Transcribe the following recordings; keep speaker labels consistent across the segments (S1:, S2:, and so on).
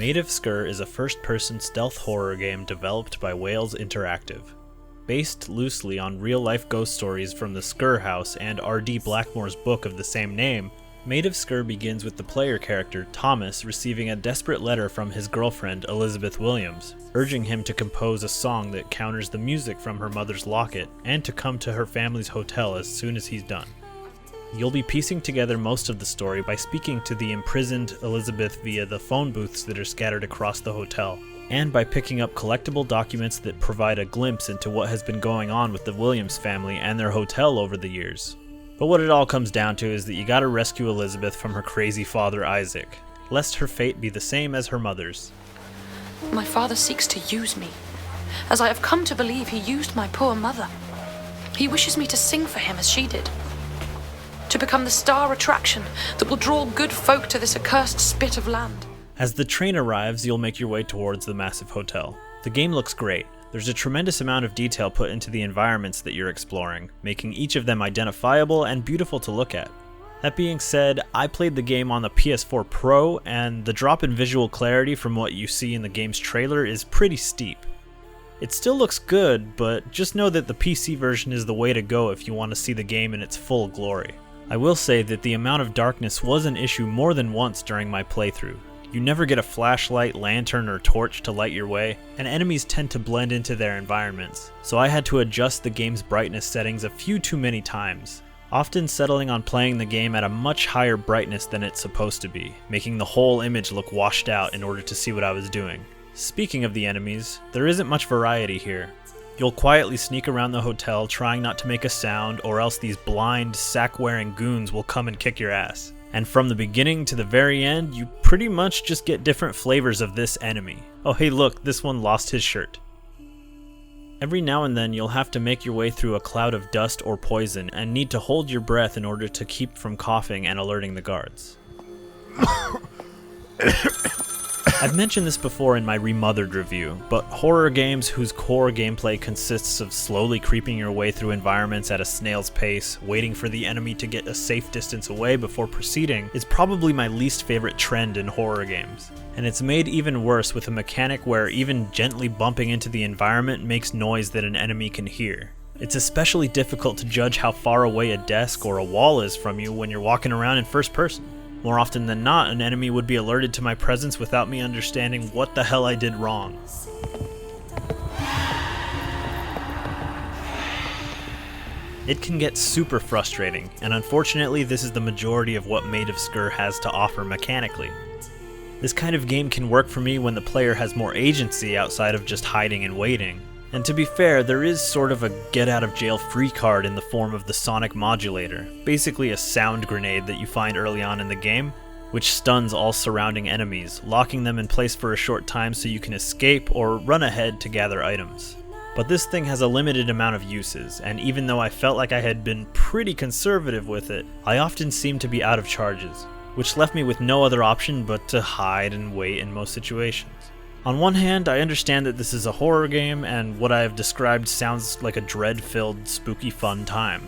S1: Maid of Sker is a first-person stealth horror game developed by Wales Interactive. Based loosely on real-life ghost stories from the Sker House and R.D. Blackmore's book of the same name, Maid of Sker begins with the player character, Thomas, receiving a desperate letter from his girlfriend, Elizabeth Williams, urging him to compose a song that counters the music from her mother's locket, and to come to her family's hotel as soon as he's done. You'll be piecing together most of the story by speaking to the imprisoned Elizabeth via the phone booths that are scattered across the hotel, and by picking up collectible documents that provide a glimpse into what has been going on with the Williams family and their hotel over the years. But what it all comes down to is that you gotta rescue Elizabeth from her crazy father Isaac, lest her fate be the same as her mother's.
S2: My father seeks to use me, as I have come to believe he used my poor mother. He wishes me to sing for him as she did, to become the star attraction that will draw good folk to this accursed spit of land.
S1: As the train arrives, you'll make your way towards the massive hotel. The game looks great. There's a tremendous amount of detail put into the environments that you're exploring, making each of them identifiable and beautiful to look at. That being said, I played the game on the PS4 Pro, and the drop in visual clarity from what you see in the game's trailer is pretty steep. It still looks good, but just know that the PC version is the way to go if you want to see the game in its full glory. I will say that the amount of darkness was an issue more than once during my playthrough. You never get a flashlight, lantern, or torch to light your way, and enemies tend to blend into their environments, so I had to adjust the game's brightness settings a few too many times, often settling on playing the game at a much higher brightness than it's supposed to be, making the whole image look washed out in order to see what I was doing. Speaking of the enemies, there isn't much variety here. You'll quietly sneak around the hotel trying not to make a sound, or else these blind, sack-wearing goons will come and kick your ass. And from the beginning to the very end, you pretty much just get different flavors of this enemy. Oh hey look, this one lost his shirt. Every now and then you'll have to make your way through a cloud of dust or poison, and need to hold your breath in order to keep from coughing and alerting the guards. I've mentioned this before in my Remothered review, but horror games whose core gameplay consists of slowly creeping your way through environments at a snail's pace, waiting for the enemy to get a safe distance away before proceeding, is probably my least favorite trend in horror games. And it's made even worse with a mechanic where even gently bumping into the environment makes noise that an enemy can hear. It's especially difficult to judge how far away a desk or a wall is from you when you're walking around in first person. More often than not, an enemy would be alerted to my presence without me understanding what the hell I did wrong. It can get super frustrating, and unfortunately this is the majority of what Maid of Sker has to offer mechanically. This kind of game can work for me when the player has more agency outside of just hiding and waiting. And to be fair, there is sort of a get-out-of-jail-free card in the form of the sonic modulator, basically a sound grenade that you find early on in the game, which stuns all surrounding enemies, locking them in place for a short time so you can escape or run ahead to gather items. But this thing has a limited amount of uses, and even though I felt like I had been pretty conservative with it, I often seemed to be out of charges, which left me with no other option but to hide and wait in most situations. On one hand, I understand that this is a horror game, and what I have described sounds like a dread-filled, spooky fun time.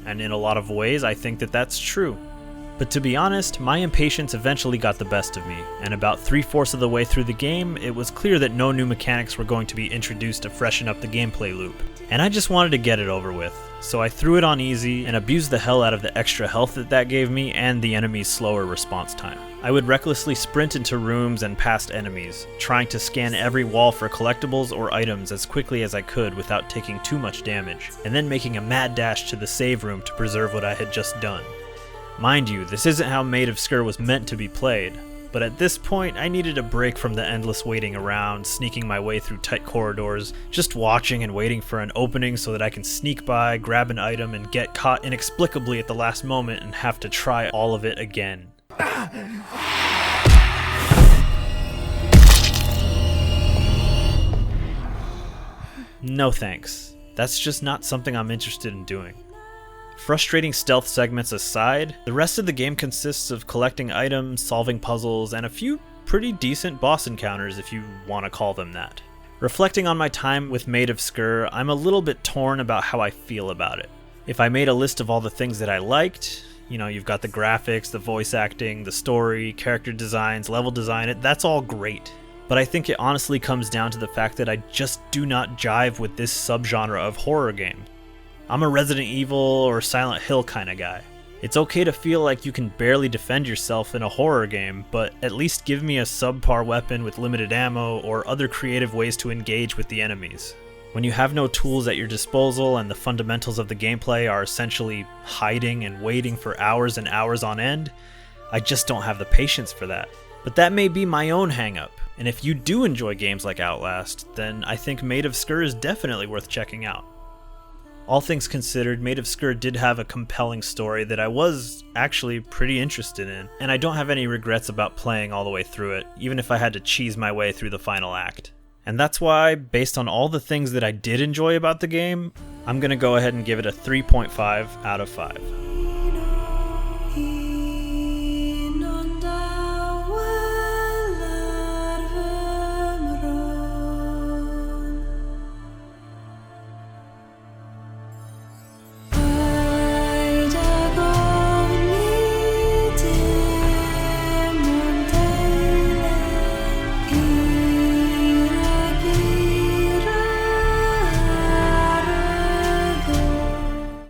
S1: And in a lot of ways, I think that that's true. But to be honest, my impatience eventually got the best of me, and about 3/4 of the way through the game, it was clear that no new mechanics were going to be introduced to freshen up the gameplay loop. And I just wanted to get it over with, so I threw it on easy and abused the hell out of the extra health that gave me and the enemy's slower response time. I would recklessly sprint into rooms and past enemies, trying to scan every wall for collectibles or items as quickly as I could without taking too much damage, and then making a mad dash to the save room to preserve what I had just done. Mind you, this isn't how Maid of Sker was meant to be played, but at this point I needed a break from the endless waiting around, sneaking my way through tight corridors, just watching and waiting for an opening so that I can sneak by, grab an item, and get caught inexplicably at the last moment and have to try all of it again. No thanks. That's just not something I'm interested in doing. Frustrating stealth segments aside, the rest of the game consists of collecting items, solving puzzles, and a few pretty decent boss encounters if you want to call them that. Reflecting on my time with Maid of Sker, I'm a little bit torn about how I feel about it. If I made a list of all the things that I liked, You've got the graphics, the voice acting, the story, character designs, level design, that's all great. But I think it honestly comes down to the fact that I just do not jive with this subgenre of horror game. I'm a Resident Evil or Silent Hill kind of guy. It's okay to feel like you can barely defend yourself in a horror game, but at least give me a subpar weapon with limited ammo or other creative ways to engage with the enemies. When you have no tools at your disposal and the fundamentals of the gameplay are essentially hiding and waiting for hours and hours on end, I just don't have the patience for that. But that may be my own hang-up, and if you do enjoy games like Outlast, then I think Maid of Sker is definitely worth checking out. All things considered, Maid of Sker did have a compelling story that I was actually pretty interested in, and I don't have any regrets about playing all the way through it, even if I had to cheese my way through the final act. And that's why, based on all the things that I did enjoy about the game, I'm going to go ahead and give it a 3.5 out of 5.